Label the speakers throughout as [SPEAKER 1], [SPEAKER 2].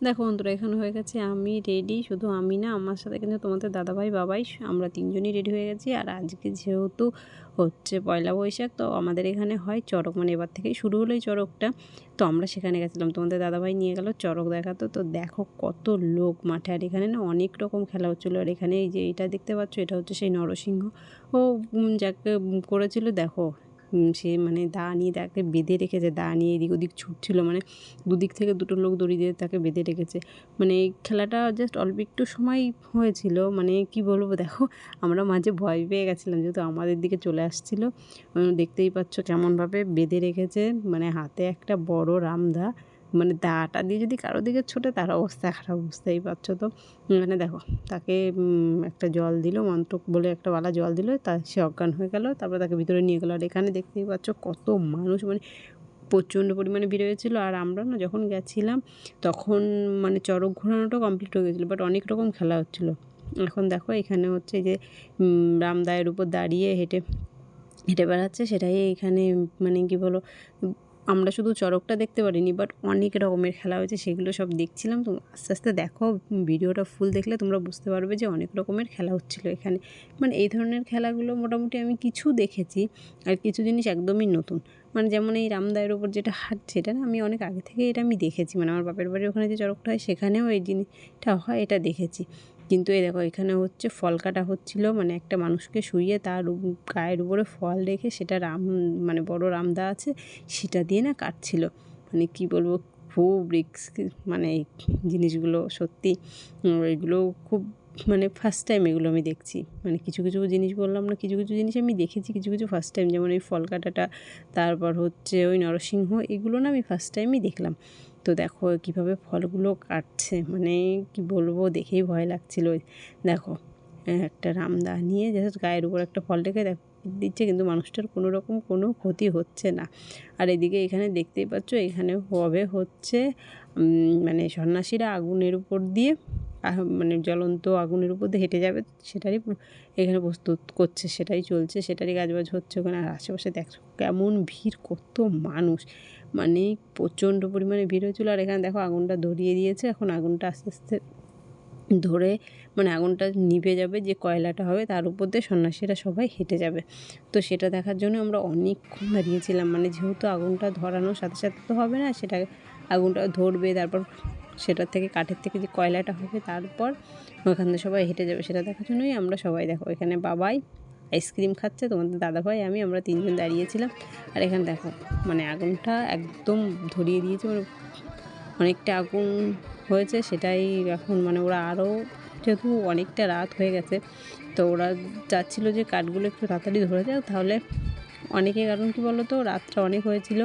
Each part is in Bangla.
[SPEAKER 1] দেখো বন্ধুরা, এখানে হয়ে গেছে আমি রেডি। শুধু আমি না, আমার সাথে কিন্তু তোমাদের দাদাভাই বাবাই, আমরা তিনজনই রেডি হয়ে গেছি। আর আজকে যেহেতু হচ্ছে পয়লা বৈশাখ, তো আমাদের এখানে হয় চড়ক, মানে এবার থেকেই শুরু হলো এই চড়কটা। তো আমরা সেখানে গেছিলাম, তোমাদের দাদাভাই নিয়ে গেল চড়ক দেখাতো। তো দেখো কত লোক মাঠে, আর এখানে না অনেক রকম খেলা হচ্ছিলো। আর এখানে এই যে এটা দেখতে পাচ্ছ, এটা হচ্ছে সেই নরসিংহ ও যাকে করেছিল। দেখো সে মানে দা নিয়ে তাকে বেঁধে রেখেছে, দা নিয়ে এদিক ওদিক ছুটছিল, মানে দুদিক থেকে দুটো লোক দড়ি দিয়ে তাকে বেঁধে রেখেছে। মানে এই খেলাটা জাস্ট অল্প একটু সময় হয়েছিল, মানে কি বলবো, দেখো আমরা মাঝে ভয় পেয়ে গেছিলাম যেহেতু আমাদের দিকে চলে আসছিলো। দেখতেই পাচ্ছ কেমনভাবে বেঁধে রেখেছে, মানে হাতে একটা বড় রামদা, মানে দাটা দিয়ে যদি কারো দিকে ছোটে তার অবস্থা খারাপ, বুঝতেই পারছো তো। মানে দেখো তাকে একটা জল দিল, মন্ত্র বলে একটা বালা জল দিল, তা সে অজ্ঞান হয়ে গেল। তারপরে তাকে ভিতরে নিয়ে গেলো। আর এখানে দেখতেই পাচ্ছ কত মানুষ, মানে প্রচণ্ড পরিমাণে ভিড় হয়েছিলো। আর আমরা না যখন গেছিলাম তখন মানে চড়ক ঘোরানোটাও কমপ্লিট হয়ে গেছিলো, বাট অনেক রকম খেলা হচ্ছিলো। এখন দেখো এখানে হচ্ছে যে রামদায়ের উপর দাঁড়িয়ে হেঁটে হেঁটে বেড়াচ্ছে, সেটাই এখানে মানে কি বলো, আমরা শুধু চড়কটা দেখতে পারিনি, বাট অনেক রকমের খেলা হয়েছে, সেগুলো সব দেখছিলাম। তো আস্তে আস্তে দেখো, ভিডিওটা ফুল দেখলে তোমরা বুঝতে পারবে যে অনেক রকমের খেলা হচ্ছিলো এখানে। মানে এই ধরনের খেলাগুলো মোটামুটি আমি কিছু দেখেছি, আর কিছু জিনিস একদমই নতুন। মানে যেমন এই রামদায়ের ওপর যেটা হাঁটছে, এটা না আমি অনেক আগে থেকে এটা আমি দেখেছি, মানে আমার বাপের বাড়ির ওখানে যে চড়কটা হয় সেখানেও এই জিনিসটা হয়, এটা দেখেছি। কিন্তু এই দেখো এখানে হচ্ছে ফল কাটা হচ্ছিল, মানে একটা মানুষকে শুইয়ে তার গায়ের উপরে ফল রেখে সেটা মানে বড় রামদা আছে সেটা দিয়ে না কাটছিল। মানে কি বলবো, খুব রিস্ক, মানে এই জিনিসগুলো সত্যি এগুলো খুব, মানে ফার্স্ট টাইম এগুলো আমি দেখছি। মানে কিছু কিছু জিনিস বললাম না, কিছু কিছু জিনিস আমি দেখেছি, কিছু কিছু ফার্স্ট টাইম। যেমন এই ফল কাটাটা, তারপর হচ্ছে ওই নরসিংহ, এগুলো না আমি ফার্স্ট টাইমই দেখলাম। তো দেখো কীভাবে ফলগুলো কাটছে, মানে কি বলবো, দেখেই ভয় লাগছিল। দেখো একটা রামদা নিয়ে জাস্ট গায়ের উপর একটা ফল রেখে দিচ্ছে, কিন্তু মানুষটার কোনো রকম কোনো ক্ষতি হচ্ছে না। আর এদিকে এখানে দেখতেই পাচ্ছ, এখানে হবে হচ্ছে মানে সন্ন্যাসীরা আগুনের উপর দিয়ে মানে জ্বলন্ত আগুনের উপর দিয়ে হেঁটে যাবে, সেটারই এখানে প্রস্তুত করছে, সেটাই চলছে, সেটারই কাজবাজ হচ্ছে ওখানে। আর আশেপাশে দেখো কেমন ভিড়, কত মানুষ, মানে প্রচণ্ড পরিমাণে ভিড় হয়েছিলো। আর এখানে দেখো আগুনটা ধরিয়ে দিয়েছে, এখন আগুনটা আস্তে আস্তে ধরে, মানে আগুনটা নিভে যাবে, যে কয়লাটা হবে তার উপর দিয়ে সন্ন্যাসীরা সবাই হেঁটে যাবে। তো সেটা দেখার জন্য আমরা অনেকক্ষণ দাঁড়িয়েছিলাম, মানে যেহেতু আগুনটা ধরানোর সাথে সাথে তো হবে না, সেটা আগুনটা ধরবে, তারপর সেটার থেকে কাঠের থেকে যে কয়লাটা হবে তারপর ওখান থেকে সবাই হেঁটে যাবে, সেটা দেখার জন্যই আমরা সবাই, দেখো এখানে বাবাই আইসক্রিম খাচ্ছে, তোমাদের দাদাভাই আমরা তিনজন দাঁড়িয়েছিলাম। আর এখানে দেখো মানে আগুনটা একদম ধরিয়ে দিয়েছে, মানে অনেকটা আগুন হয়েছে, সেটাই এখন মানে ওরা আরও, যেহেতু অনেকটা রাত হয়ে গেছে, তো ওরা চাচ্ছিলো যে কাঠগুলো একটু তাড়াতাড়ি ধরে যাক, তাহলে অনেকে, কারণ কি বলো তো, রাতটা অনেক হয়েছিল,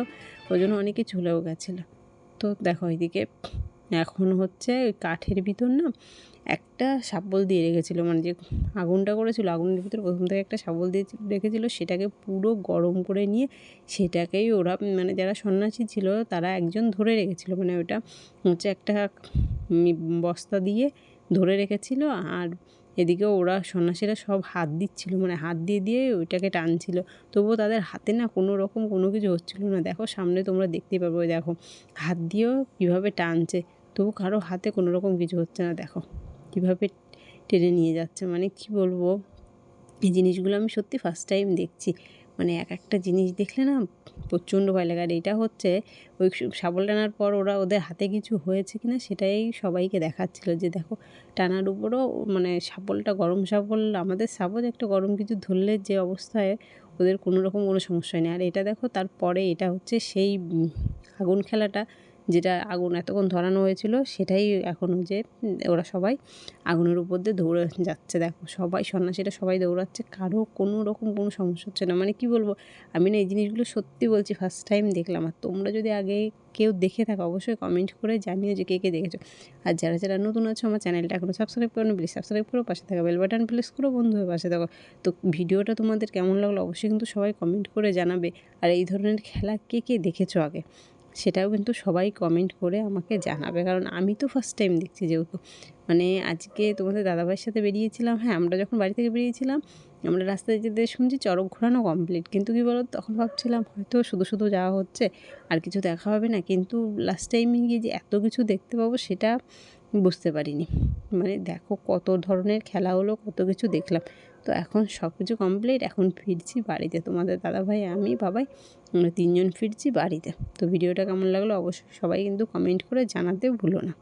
[SPEAKER 1] ওই জন্য অনেকে চলেও গেছিলো। তো দেখো এদিকে এখন হচ্ছে ওই কাঠের ভিতর না একটা শাবল দিয়ে রেখেছিলো, মানে যে আগুনটা করেছিল আগুনের ভিতর প্রথম থেকে একটা শাবল দিয়ে রেখেছিলো, সেটাকে পুরো গরম করে নিয়ে সেটাকেই ওরা, মানে যারা সন্ন্যাসী ছিল তারা একজন ধরে রেখেছিলো, মানে ওটা হচ্ছে একটা বস্তা দিয়ে ধরে রেখেছিল। আর এদিকে ওরা সন্ন্যাসীরা সব হাত দিচ্ছিলো, মানে হাত দিয়ে দিয়ে ওইটাকে টানছিল, তবুও তাদের হাতে না কোনো রকম কোনো কিছু হচ্ছিলো না। দেখো সামনে তোমরা দেখতেই পাবে, ওই দেখো হাত দিয়েও কীভাবে টানছে, তবু কারো হাতে কোনো রকম কিছু হচ্ছে না। দেখো কীভাবে টেনে নিয়ে যাচ্ছে, মানে কি বলবো, এই জিনিসগুলো আমি সত্যি ফার্স্ট টাইম দেখছি। মানে এক একটা জিনিস দেখলে না প্রচণ্ড ভয় লাগে। আর এটা হচ্ছে ওই শাবল টানার পর ওরা, ওদের হাতে কিছু হয়েছে কিনা সেটাই সবাইকে দেখাচ্ছিল, যে দেখো টানার উপরও, মানে শাবলটা গরম শাবল, আমাদের শাবল একটা গরম কিছু ধরলে যে অবস্থায় ওদের কোনো রকম কোনো সমস্যা নেই। আর এটা দেখো তারপরে এটা হচ্ছে সেই আগুন খেলাটা, যেটা আগুন এতক্ষণ ধরানো হয়েছিল, সেটাই এখন যে ওরা সবাই আগুনের উপর দিয়ে দৌড়ে যাচ্ছে। দেখো সবাই সন্ন্যাসীরা সবাই দৌড়াচ্ছে, কারো কোনো রকম কোনো সমস্যা হচ্ছে না। মানে কি বলবো, আমি না এই জিনিসগুলো সত্যি বলছি ফার্স্ট টাইম দেখলাম। আর তোমরা যদি আগে কেউ দেখে থাকো অবশ্যই কমেন্ট করে জানিও যে কে কে দেখেছো। আর যারা যারা নতুন আছো আমার চ্যানেলটা এখনও সাবস্ক্রাইব করো, প্লিজ সাবস্ক্রাইব করো, পাশে থাকা বেল বাটন প্রেস করো, বন্ধু হয়ে পাশে থাকো। তো ভিডিওটা তোমাদের কেমন লাগলো অবশ্যই কিন্তু সবাই কমেন্ট করে জানাবে। আর এই ধরনের খেলা কে কে দেখেছো আগে সেটাও কিন্তু সবাই কমেন্ট করে আমাকে জানাবে, কারণ আমি তো ফার্স্ট টাইম দেখছি যেহেতু। মানে আজকে তোমাদের দাদাভাইয়ের সাথে বেরিয়েছিলাম, হ্যাঁ আমরা যখন বাড়ি থেকে বেরিয়েছিলাম আমরা রাস্তায় যেতে শুনছি চড়ক ঘোরানো কমপ্লিট, কিন্তু কী বলো, তখন ভাবছিলাম হয়তো শুধু শুধু যাওয়া হচ্ছে আর কিছু দেখা হবে না, কিন্তু লাস্ট টাইমে গিয়ে যে এত কিছু দেখতে পাবো সেটা বুঝতে পারিনি। মানে দেখো কত ধরনের খেলা হলো, কত কিছু দেখলাম। তো এখন সব কিছু কমপ্লিট, এখন ফিরছি বাড়িতে, তোমাদের দাদাভাই, আমি, বাবাই, আমরা তিনজন ফিরছি বাড়িতে। তো ভিডিওটা কেমন লাগলো অবশ্যই সবাই কিন্তু কমেন্ট করে জানাতে ভুলো না।